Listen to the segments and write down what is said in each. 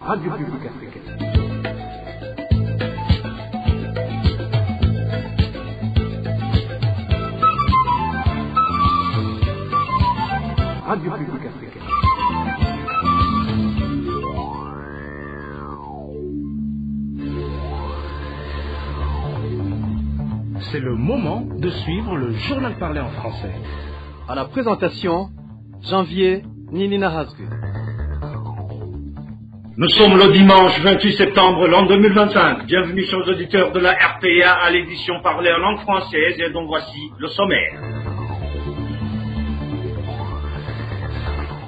Radio Publique Africaine. Radio Publique Africaine. C'est le moment de suivre le journal parlé en français. À la présentation, Janvier Ninina Hazgu. Nous sommes le dimanche 28 septembre l'an 2025. Bienvenue chers auditeurs de la RPA à l'édition parlée en langue française et dont voici le sommaire.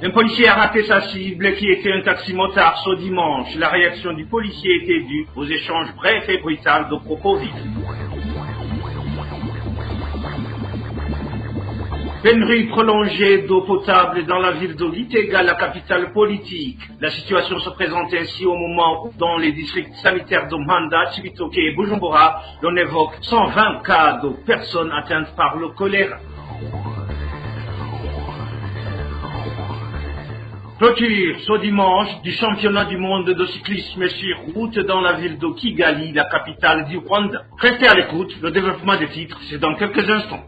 Un policier a raté sa cible qui était un taxi-motard ce dimanche. La réaction du policier était due aux échanges brefs et brutaux de propos vifs. Pénurie prolongée d'eau potable dans la ville de Gitega, la capitale politique. La situation se présente ainsi au moment où dans les districts sanitaires de Manda, Chibitoke et Bujumbura, l'on évoque 120 cas de personnes atteintes par le choléra. Clôture ce dimanche du championnat du monde de cyclisme sur route dans la ville de Kigali, la capitale du Rwanda. Restez à l'écoute, le développement des titres, c'est dans quelques instants.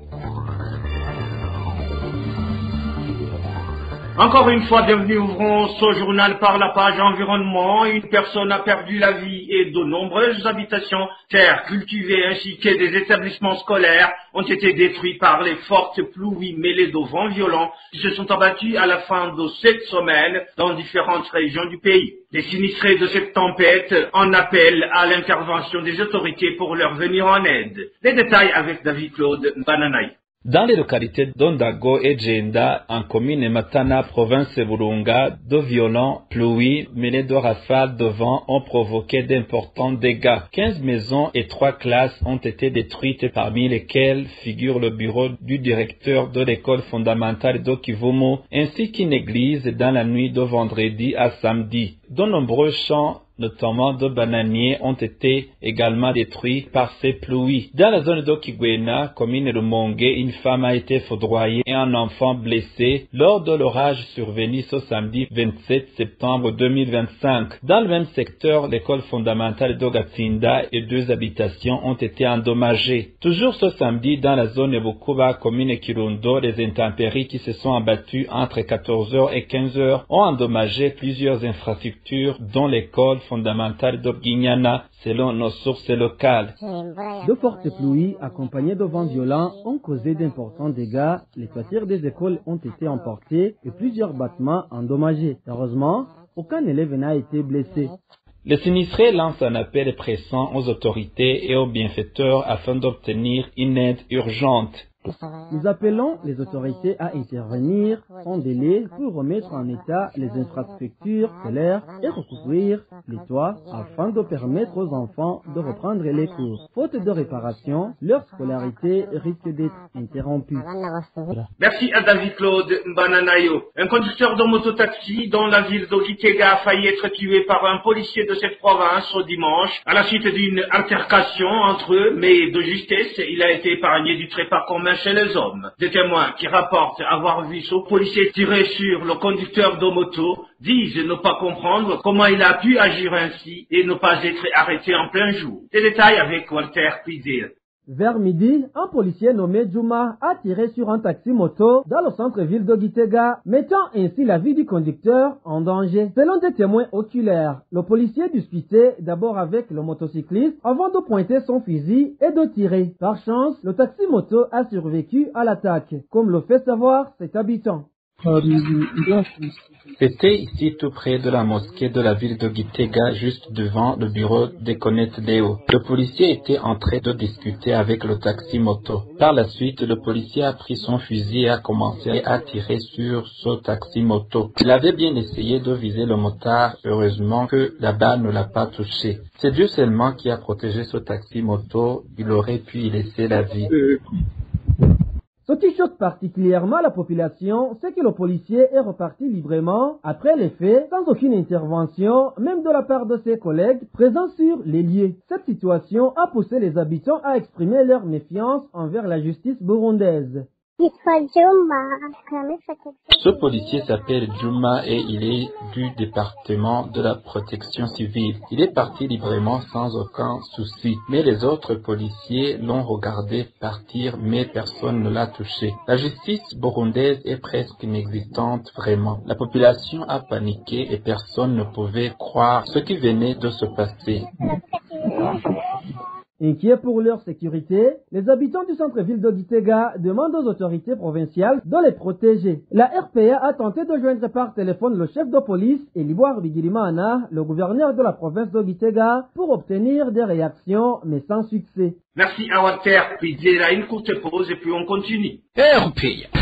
Encore une fois, bienvenue, ouvrons ce journal par la page environnement. Une personne a perdu la vie et de nombreuses habitations, terres cultivées ainsi que des établissements scolaires ont été détruits par les fortes pluies mêlées de vents violents qui se sont abattus à la fin de cette semaine dans différentes régions du pays. Les sinistrés de cette tempête en appellent à l'intervention des autorités pour leur venir en aide. Les détails avec David Claude Bananaï. Dans les localités d'Ondago et Djenda, en commune Matana, province de Burunga, de violents pluies mêlées de rafales de vent ont provoqué d'importants dégâts. 15 maisons et 3 classes ont été détruites, parmi lesquelles figure le bureau du directeur de l'école fondamentale d'Okivumu, ainsi qu'une église dans la nuit de vendredi à samedi. De nombreux champs, notamment de bananiers, ont été également détruits par ces pluies. Dans la zone d'Okigwena, commune de Rumonge, une femme a été foudroyée et un enfant blessé lors de l'orage survenu ce samedi 27 septembre 2025. Dans le même secteur, l'école fondamentale d'Ogatsinda et 2 habitations ont été endommagées. Toujours ce samedi, dans la zone de Bukuba, commune Kirundo, les intempéries qui se sont abattues entre 14h et 15h ont endommagé plusieurs infrastructures, dont l'école fondamentale d'Obguignana, selon nos sources locales. De fortes pluies accompagnées de vents violents ont causé d'importants dégâts. Les toitures des écoles ont été emportées et plusieurs bâtiments endommagés. Heureusement, aucun élève n'a été blessé. Les sinistrés lancent un appel pressant aux autorités et aux bienfaiteurs afin d'obtenir une aide urgente. Nous appelons les autorités à intervenir sans délai pour remettre en état les infrastructures scolaires et recouvrir les toits afin de permettre aux enfants de reprendre les cours. Faute de réparation, leur scolarité risque d'être interrompue. Merci à David Claude Bananayo. Un conducteur de mototaxi dans la ville de Gitega a failli être tué par un policier de cette province ce dimanche à la suite d'une altercation entre eux, mais de justesse, il a été épargné du trépas commun chez les hommes. Des témoins qui rapportent avoir vu ce policier tirer sur le conducteur de moto disent ne pas comprendre comment il a pu agir ainsi et ne pas être arrêté en plein jour. Des détails avec Walter Pizil. Vers midi, un policier nommé Juma a tiré sur un taxi-moto dans le centre-ville de Gitega, mettant ainsi la vie du conducteur en danger. Selon des témoins oculaires, le policier disputait d'abord avec le motocycliste avant de pointer son fusil et de tirer. Par chance, le taxi-moto a survécu à l'attaque, comme le fait savoir cet habitant. C'était ici tout près de la mosquée de la ville de Gitega, juste devant le bureau des Connect Léo. Le policier était en train de discuter avec le taxi-moto. Par la suite, le policier a pris son fusil et a commencé à tirer sur ce taxi-moto. Il avait bien essayé de viser le motard, heureusement que la balle ne l'a pas touché. C'est Dieu seulement qui a protégé ce taxi-moto, il aurait pu y laisser la vie. Ce qui choque particulièrement la population, c'est que le policier est reparti librement après les faits, sans aucune intervention, même de la part de ses collègues présents sur les lieux. Cette situation a poussé les habitants à exprimer leur méfiance envers la justice burundaise. Ce policier s'appelle Juma et il est du département de la protection civile. Il est parti librement sans aucun souci. Mais les autres policiers l'ont regardé partir, mais personne ne l'a touché. La justice burundaise est presque inexistante vraiment. La population a paniqué et personne ne pouvait croire ce qui venait de se passer. Inquiets pour leur sécurité, les habitants du centre-ville de Gitega demandent aux autorités provinciales de les protéger. La RPA a tenté de joindre par téléphone le chef de police, Eliboire Bigirimana, le gouverneur de la province de Gitega, pour obtenir des réactions, mais sans succès. Merci à Walter. Puis il y a une courte pause et puis on continue. RPA.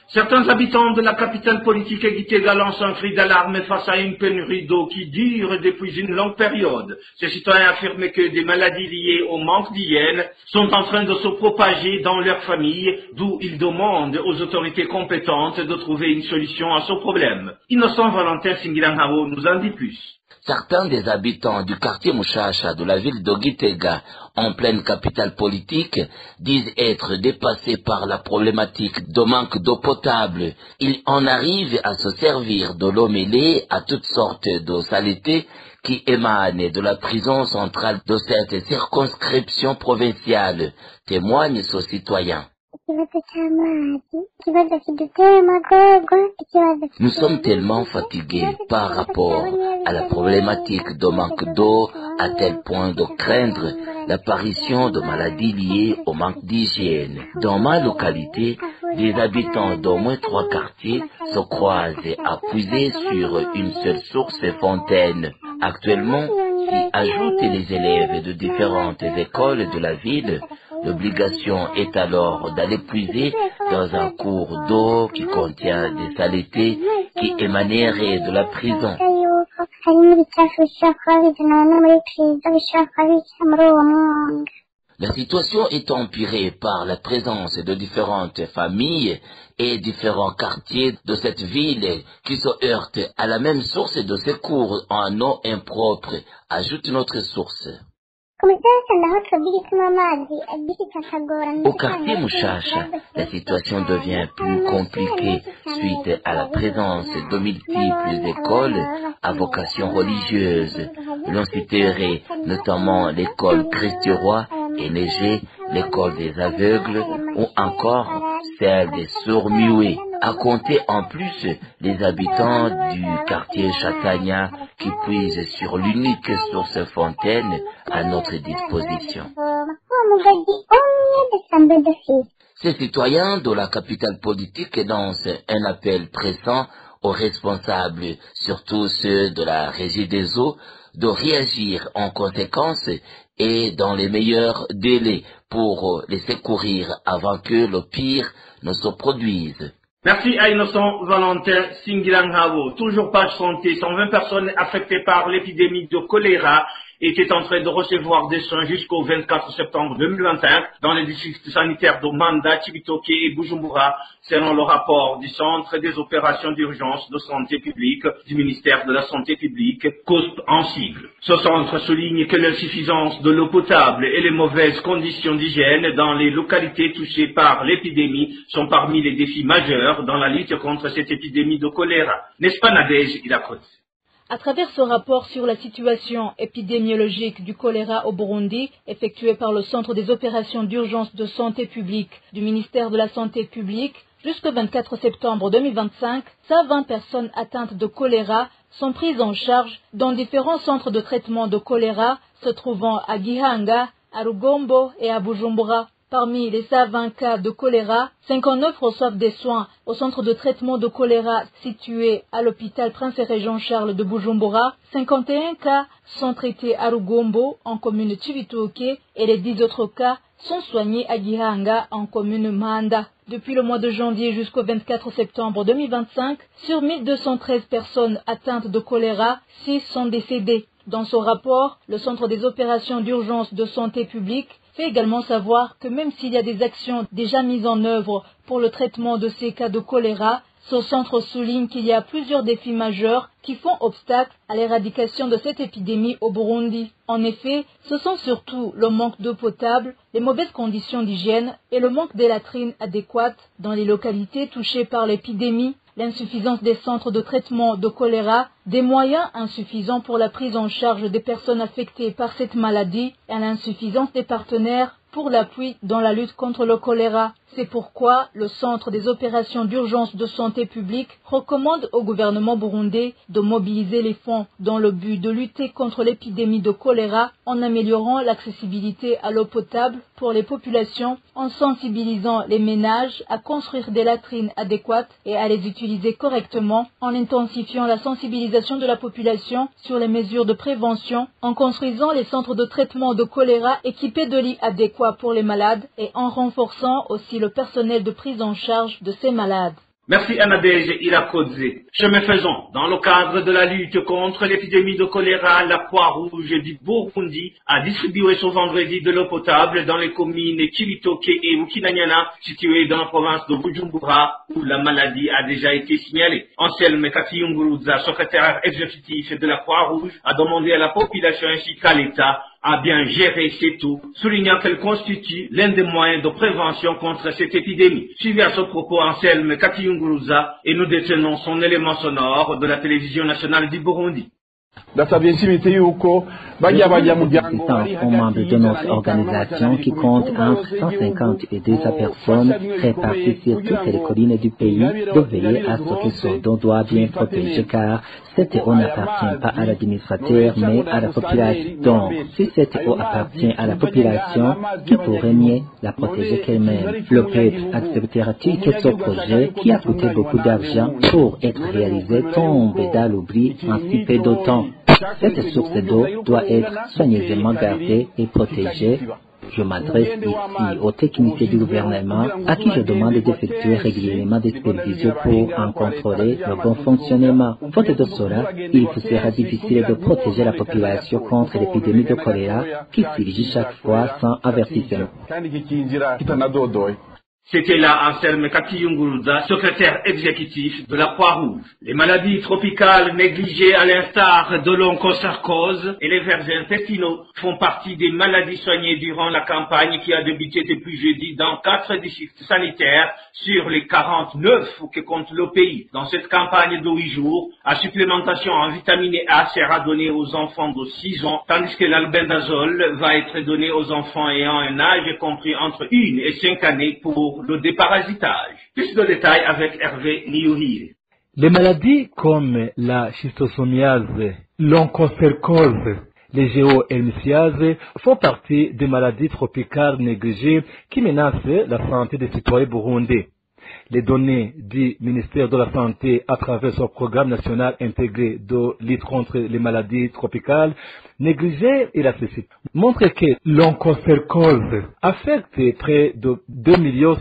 Certains habitants de la capitale politique Gitega lancent un cri d'alarme face à une pénurie d'eau qui dure depuis une longue période. Ces citoyens affirment que des maladies liées au manque d'hygiène sont en train de se propager dans leurs familles, d'où ils demandent aux autorités compétentes de trouver une solution à ce problème. Innocent Valentin Singirangabo nous en dit plus. Certains des habitants du quartier Mushasha de la ville de Gitega, en pleine capitale politique, disent être dépassés par la problématique de manque d'eau potable. Ils en arrivent à se servir de l'eau mêlée à toutes sortes de saletés qui émanent de la prison centrale de cette circonscription provinciale, témoignent ce citoyen. Nous sommes tellement fatigués par rapport à la problématique de manque d'eau à tel point de craindre l'apparition de maladies liées au manque d'hygiène. Dans ma localité, les habitants d'au moins 3 quartiers se croisent à puiser sur une seule source et fontaine. Actuellement, s'y ajoutent les élèves de différentes écoles de la ville. L'obligation est alors d'aller puiser dans un cours d'eau qui contient des saletés qui émaneraient de la prison. La situation est empirée par la présence de différentes familles et différents quartiers de cette ville qui se heurtent à la même source de secours en eau impropre, ajoute notre source. Au quartier Mushasha, la situation devient plus compliquée suite à la présence de multiples écoles à vocation religieuse. L'on citerait notamment l'école Christ-Roi et Léger, l'école des aveugles ou encore celle des sourds-muets. À compter en plus les habitants du quartier Chatagna qui puisent sur l'unique source fontaine à notre disposition. Ces citoyens de la capitale politique lancent un appel pressant aux responsables, surtout ceux de la Régie des eaux, de réagir en conséquence et dans les meilleurs délais pour les secourir avant que le pire ne se produise. Merci à Innocent Valentin Singirangabo. Toujours page santé, 120 personnes affectées par l'épidémie de choléra étaient en train de recevoir des soins jusqu'au 24 septembre 2021 dans les districts sanitaires de Manda, Chibitoke et Bujumbura, selon le rapport du Centre des opérations d'urgence de santé publique du ministère de la Santé publique, COSP en sigle. Ce centre souligne que l'insuffisance de l'eau potable et les mauvaises conditions d'hygiène dans les localités touchées par l'épidémie sont parmi les défis majeurs dans la lutte contre cette épidémie de choléra. N'est-ce pas Nadège Ilakot? À travers ce rapport sur la situation épidémiologique du choléra au Burundi, effectué par le Centre des opérations d'urgence de santé publique du ministère de la Santé publique, jusqu'au 24 septembre 2025, 120 personnes atteintes de choléra sont prises en charge dans différents centres de traitement de choléra se trouvant à Gihanga, à Rugombo et à Bujumbura. Parmi les 120 cas de choléra, 59 reçoivent des soins au centre de traitement de choléra situé à l'hôpital Prince-Héré Jean-Charles de Bujumbura. 51 cas sont traités à Rugombo, en commune Chibitoke, et les 10 autres cas sont soignés à Gihanga, en commune Manda. Depuis le mois de janvier jusqu'au 24 septembre 2025, sur 1213 personnes atteintes de choléra, 6 sont décédées. Dans ce rapport, le Centre des opérations d'urgence de santé publique fait également savoir que même s'il y a des actions déjà mises en œuvre pour le traitement de ces cas de choléra, Ce centre souligne qu'il y a plusieurs défis majeurs qui font obstacle à l'éradication de cette épidémie au Burundi. En effet, ce sont surtout le manque d'eau potable, les mauvaises conditions d'hygiène et le manque de latrines adéquates dans les localités touchées par l'épidémie, l'insuffisance des centres de traitement de choléra, des moyens insuffisants pour la prise en charge des personnes affectées par cette maladie et l'insuffisance des partenaires pour l'appui dans la lutte contre le choléra. C'est pourquoi le Centre des opérations d'urgence de santé publique recommande au gouvernement burundais de mobiliser les fonds dans le but de lutter contre l'épidémie de choléra en améliorant l'accessibilité à l'eau potable pour les populations, en sensibilisant les ménages à construire des latrines adéquates et à les utiliser correctement, en intensifiant la sensibilisation de la population sur les mesures de prévention, en construisant les centres de traitement de choléra équipés de lits adéquats pour les malades et en renforçant aussi le personnel de prise en charge de ces malades. Merci Anadège Irakodze. Chemin faisant, dans le cadre de la lutte contre l'épidémie de choléra, la Croix-Rouge du Burundi a distribué ce vendredi de l'eau potable dans les communes Chibitoke et Mukinanyana, situées dans la province de Bujumbura, où la maladie a déjà été signalée. Anselme Katiyunguruza, secrétaire exécutif de la Croix-Rouge, a demandé à la population ainsi qu'à l'État à bien gérer ces taux, soulignant qu'elle constitue l'un des moyens de prévention contre cette épidémie. Suivez à ce propos Anselme Katiyunguruza et nous détenons son élément sonore de la télévision nationale du Burundi. Aux membres de notre organisation qui compte entre 150 et 200 personnes réparties sur toutes les collines du pays de veiller à ce que ce don doit bien protéger car cette eau n'appartient pas à l'administrateur mais à la population. Donc, si cette eau appartient à la population, qui pourrait mieux la protéger qu'elle-même? Le peuple acceptera-t-il que ce projet, qui a coûté beaucoup d'argent pour être réalisé, tombe dans l'oubli en si peu de temps? Cette source d'eau doit être soigneusement gardée et protégée. Je m'adresse ici aux techniciens du gouvernement à qui je demande d'effectuer régulièrement des supervisions pour en contrôler le bon fonctionnement. Faute de cela, il vous sera difficile de protéger la population contre l'épidémie de choléra qui surgit chaque fois sans avertissement. C'était là Anselme Katiyunguruza, secrétaire exécutif de la Croix-Rouge. Les maladies tropicales négligées à l'instar de l'onchocercose et les vers intestinaux font partie des maladies soignées durant la campagne qui a débuté depuis jeudi dans 4 districts sanitaires sur les 49 que compte le pays. Dans cette campagne de 8 jours, la supplémentation en vitamine A sera donnée aux enfants de 6 ans, tandis que l'albendazole va être donné aux enfants ayant un âge compris entre 1 et 5 années pour le déparasitage. Plus de détails avec Hervé Niyouhir. Les maladies comme la schistosomiase, l'onchocercose, les géohelminthiases font partie des maladies tropicales négligées qui menacent la santé des citoyens burundais. Les données du ministère de la Santé à travers son programme national intégré de lutte contre les maladies tropicales négligées et l'accessible montrent que l'onchocercose affecte près de 2,1 millions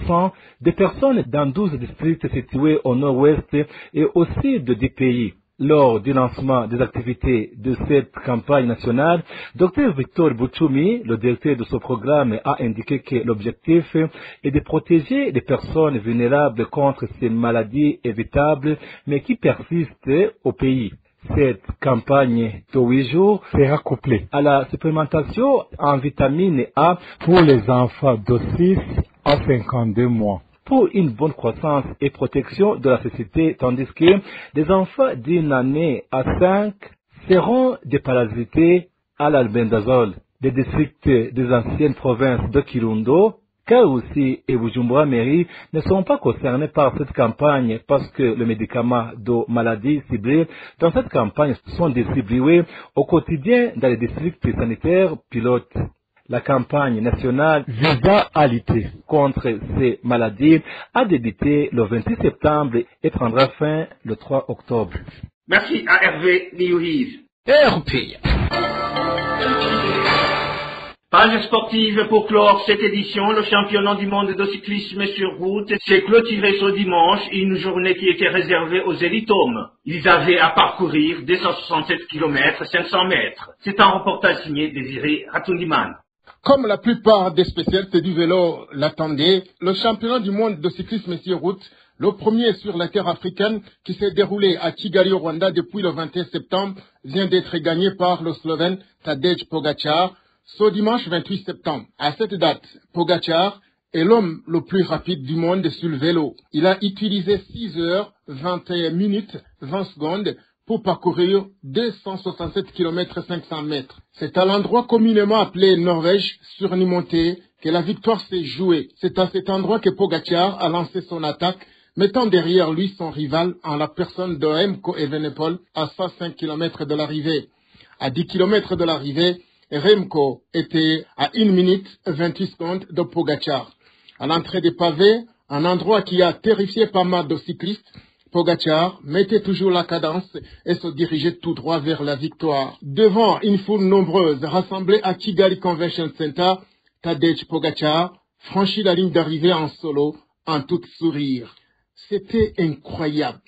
de personnes dans 12 districts situés au nord-ouest et au sud de 10 pays. Lors du lancement des activités de cette campagne nationale, Dr Victor Buchumi, le directeur de ce programme, a indiqué que l'objectif est de protéger les personnes vulnérables contre ces maladies évitables, mais qui persistent au pays. Cette campagne de 8 jours sera couplée à la supplémentation en vitamine A pour les enfants de 6 à 52 mois. Pour une bonne croissance et protection de la société, tandis que les enfants d'une année à 5 seront déparasités à l'albendazole. Les districts des anciennes provinces de Kirundo, Kaouzi et Bujumbura-Mairie ne sont pas concernés par cette campagne parce que les médicaments de maladies ciblées dans cette campagne sont distribués au quotidien dans les districts sanitaires pilotes. La campagne nationale visant à lutter contre ces maladies a débuté le 26 septembre et prendra fin le 3 octobre. Merci à Hervé Niyouhir. Page sportive pour clore cette édition. Le championnat du monde de cyclisme sur route s'est clôturé ce dimanche, une journée qui était réservée aux élitomes. Ils avaient à parcourir 267 km 500 mètres. C'est un reportage signé Désiré Ratundiman. Comme la plupart des spécialistes du vélo l'attendaient, le championnat du monde de cyclisme sur route Le premier sur la terre africaine qui s'est déroulé à Kigali au Rwanda depuis le 21 septembre vient d'être gagné par le Slovène Tadej Pogačar ce dimanche 28 septembre. À cette date, Pogačar est l'homme le plus rapide du monde sur le vélo. Il a utilisé 6 heures, 21 minutes, 20 secondes pour parcourir 267 km 500 mètres. C'est à l'endroit communément appelé Norvège surnimonté que la victoire s'est jouée. C'est à cet endroit que Pogačar a lancé son attaque, mettant derrière lui son rival en la personne de Remco Evenepoel à 105 km de l'arrivée. À 10 km de l'arrivée, Remco était à 1 minute 28 secondes de Pogačar. À l'entrée des pavés, un endroit qui a terrifié pas mal de cyclistes, Pogačar mettait toujours la cadence et se dirigeait tout droit vers la victoire. Devant une foule nombreuse rassemblée à Kigali Convention Center, Tadej Pogačar franchit la ligne d'arrivée en solo, en tout sourire. C'était incroyable.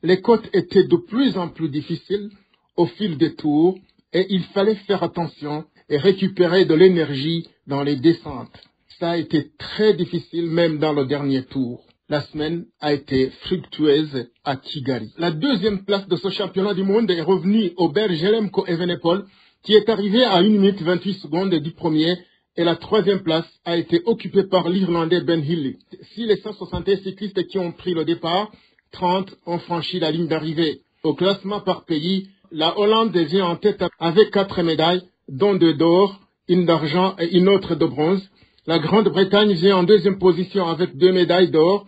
Les côtes étaient de plus en plus difficiles au fil des tours et il fallait faire attention et récupérer de l'énergie dans les descentes. Ça a été très difficile même dans le dernier tour. La semaine a été fructueuse à Kigali. La deuxième place de ce championnat du monde est revenue au Belge Remco Evenepoel qui est arrivé à 1 minute 28 secondes du premier et la troisième place a été occupée par l'Irlandais Ben Hill. Si les 161 cyclistes qui ont pris le départ, 30 ont franchi la ligne d'arrivée. Au classement par pays, la Hollande vient en tête avec 4 médailles, dont 2 d'or, une d'argent et une autre de bronze. La Grande-Bretagne vient en deuxième position avec 2 médailles d'or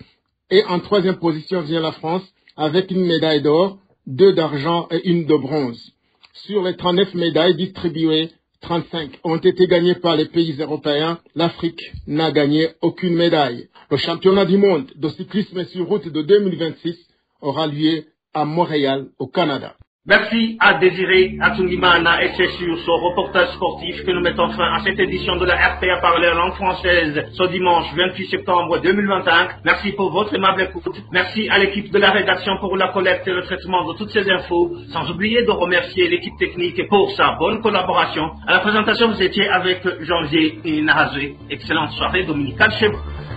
et en troisième position vient la France avec 1 médaille d'or, 2 d'argent et 1 de bronze. Sur les 39 médailles distribuées, 35 ont été gagnées par les pays européens. L'Afrique n'a gagné aucune médaille. Le championnat du monde de cyclisme sur route de 2026 aura lieu à Montréal, au Canada. Merci à Désiré Atungimana et c'est sur ce reportage sportif que nous mettons fin à cette édition de la RPA parler en langue française ce dimanche 28 septembre 2025. Merci pour votre aimable écoute. Merci à l'équipe de la rédaction pour la collecte et le traitement de toutes ces infos. Sans oublier de remercier l'équipe technique pour sa bonne collaboration. À la présentation, vous étiez avec Janvier et Nahazé. Excellente soirée dominicale chez vous.